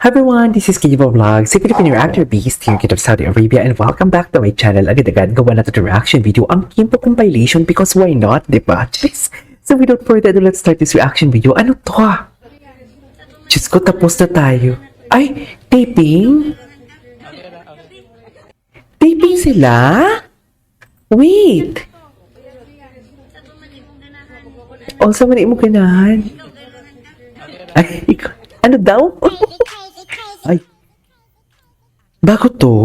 Hi everyone, this is Kiva Vlogs, si Filipino Reactor Beast here of Saudi Arabia, and welcome back to my channel. Agad-agad gawa na ito reaction video ang Kimpo compilation because why not, diba? Jeez. So without further ado, let's start this reaction video. Ano to ah? Diyos ko, tapos na tayo. Ay, taping? Taping sila? Wait. Also, mali mo ganahan. Ay, ano daw? Ay, bago to?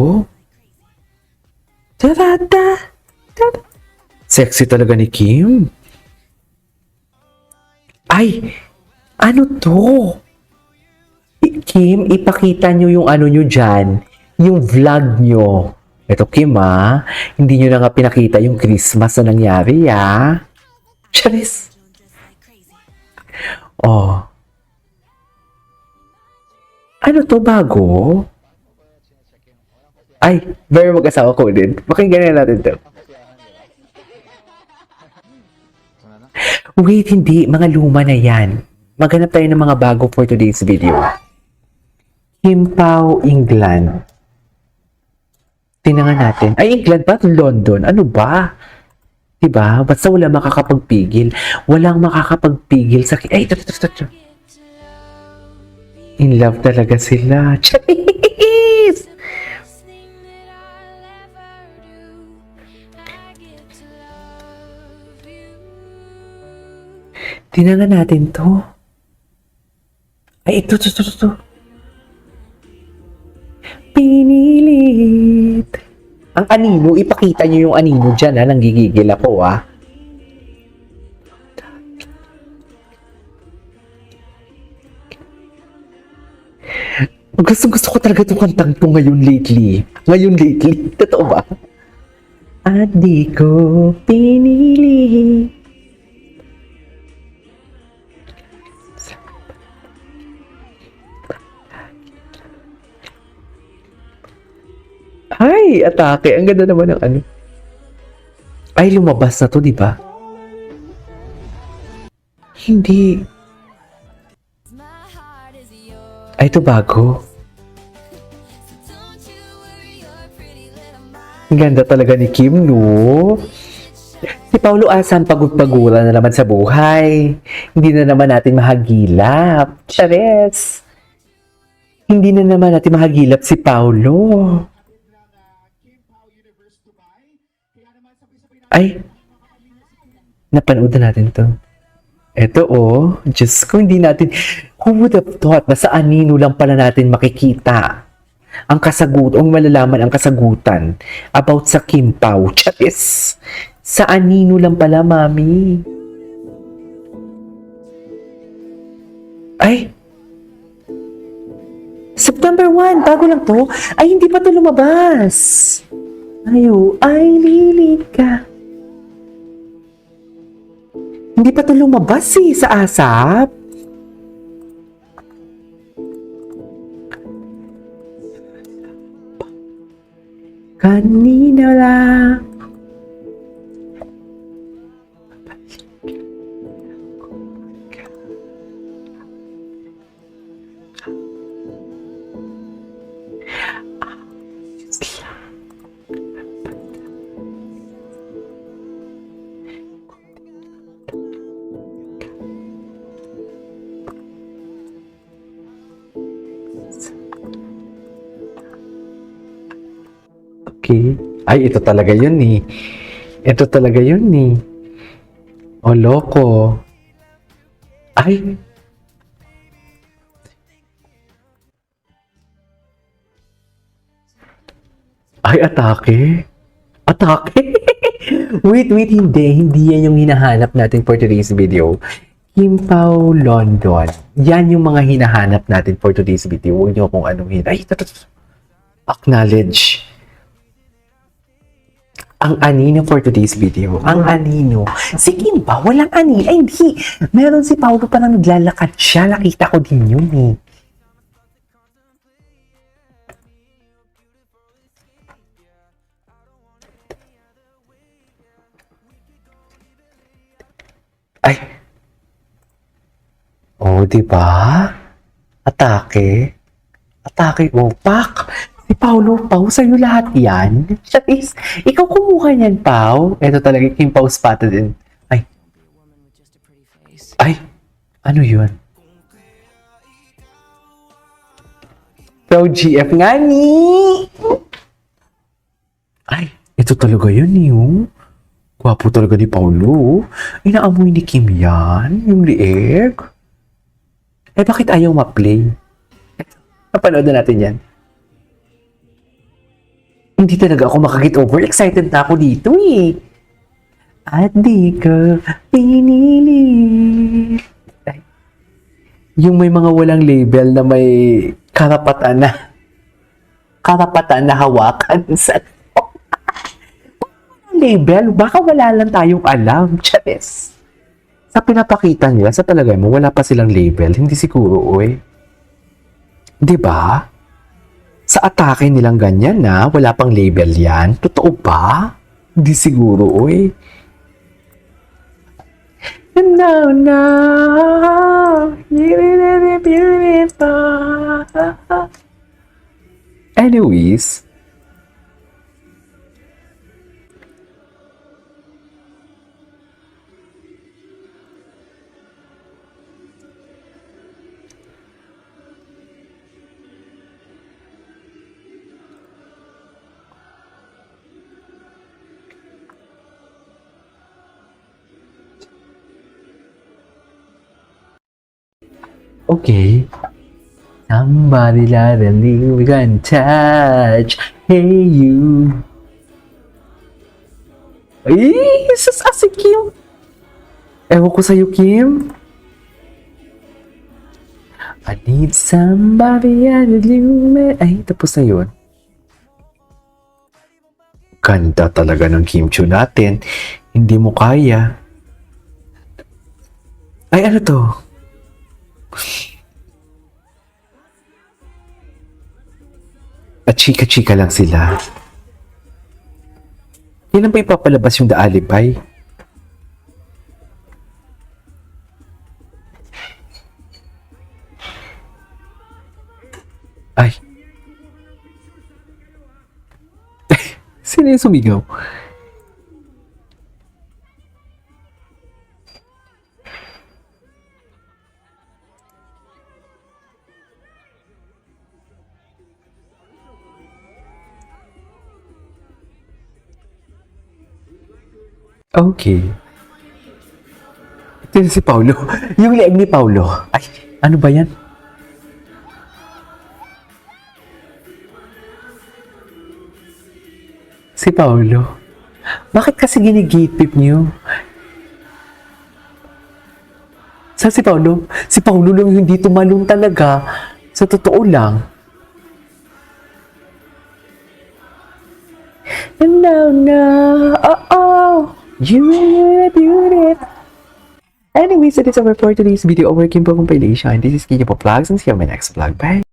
Tarada! Sexy talaga ni Kim. Ay, ano to? Kim, ipakita nyo yung ano nyo dyan. Yung vlog nyo. Ito Kim hindi nyo na nga pinakita yung Christmas na nangyari Charis. Oh. Ano to, bago? Ay, very mag-asawa ko din. Pakinggan na natin to. Wait, hindi. Mga luma na yan. Maghanap tayo ng mga bago for today's video. Kim Pao, England. Tinangan natin. Ay, England ba? London. Ano ba? Diba? Basta wala makakapagpigil. Walang makakapagpigil sa... Ay, ito. In love talaga sila. Charis! Tinangan natin to. Ay, ito. Pinilit. Ang anino, ipakita nyo yung anino dyan, nanggigigil ako, Gusto ko talaga itong kantang to ngayon lately. Totoo ba? At di ko pinili. Ay, atake. Ang ganda naman ng ano. Ay, lumabas na to, di ba? Hindi. Ay, ito bago. Ang ganda talaga ni Kim, no? Si Paulo Asan pagod-pagulan na naman sa buhay. Hindi na naman natin mahagilap. Chares! Hindi na naman natin mahagilap si Paulo. Ay! Napanood na natin to. Eto Diyos ko, hindi natin, who would have thought na sa anino lang pala natin makikita ang kasagutan, o malalaman ang kasagutan about sa Kim Pao. Charis! Sa anino lang pala, mami. Ay! September 1, bago lang to. Ay, hindi pa to lumabas. Ay, lilit ka. Hindi pa ito lumabas sa ASAP. Kanina lang. Okay. Ay, ito talaga yun Ito talaga yun O, loko. Ay. Ay, atake. Wait, hindi yan yung hinahanap natin for today's video. Kim Pao, London. Yan yung mga hinahanap natin for today's video. Huwag nyo kung anong Ay, acknowledge. Ang anino for today's video. Ang anino. Si Kim ba? Walang anino. Ay, hindi. Meron si Paulo pa na naglalakad siya. Nakita ko din yun Ay. Oh, di ba? Atake. Atake Opak. Si Paulo Pau, sa'yo lahat yan. That is, ikaw kumuha niyan, Pau. Ito talaga yung Pau spotted din. Ay. Ay. Ano yun? Pau GF nga ni. Ay, ito talaga yun yung. Gwapo talaga ni Paulo. Inaamoy ni Kim yan. Yung lieg. Eh, bakit ayaw ma-play? Napanood na natin yan. Hindi talaga ako makakit over. Excited na ako dito eh. At di ka pinili. Ay. Yung may mga walang label na may karapatan na hawakan sa label. Baka wala lang tayong alam. Charis. Sa pinapakita nila, sa talaga mo, wala pa silang label. Hindi siguro, oy. Diba? Sa atake nilang ganyan na, wala pang label yan. Totoo ba? Hindi siguro, oy. And now, you really beautiful. Anyways, okay. Somebody let a we can touch. Hey you. Ay, si Kim. Ewan ko sa'yo, Kim. I need somebody at a ay, tapos na yun. Ganda talaga ng Kim Chiu natin. Hindi mo kaya. Ay, ano to? At chika-chika lang sila. Kailan ba ipapalabas yung The Alipay? Ay. Sino yung sumigaw? Okay. Ito si Paulo. Yung leeg ni Paulo. Ay, ano ba yan? Si Paulo. Bakit kasi ginigipip niyo? Saan si Paulo? Si Paulo lang yung hindi tumalong talaga. Sa totoo lang. No, no, oh. You are beautiful. Anyways, that is our for today's video of working compilation. This is Kenya Vlogs and see you on my next vlog. Bye!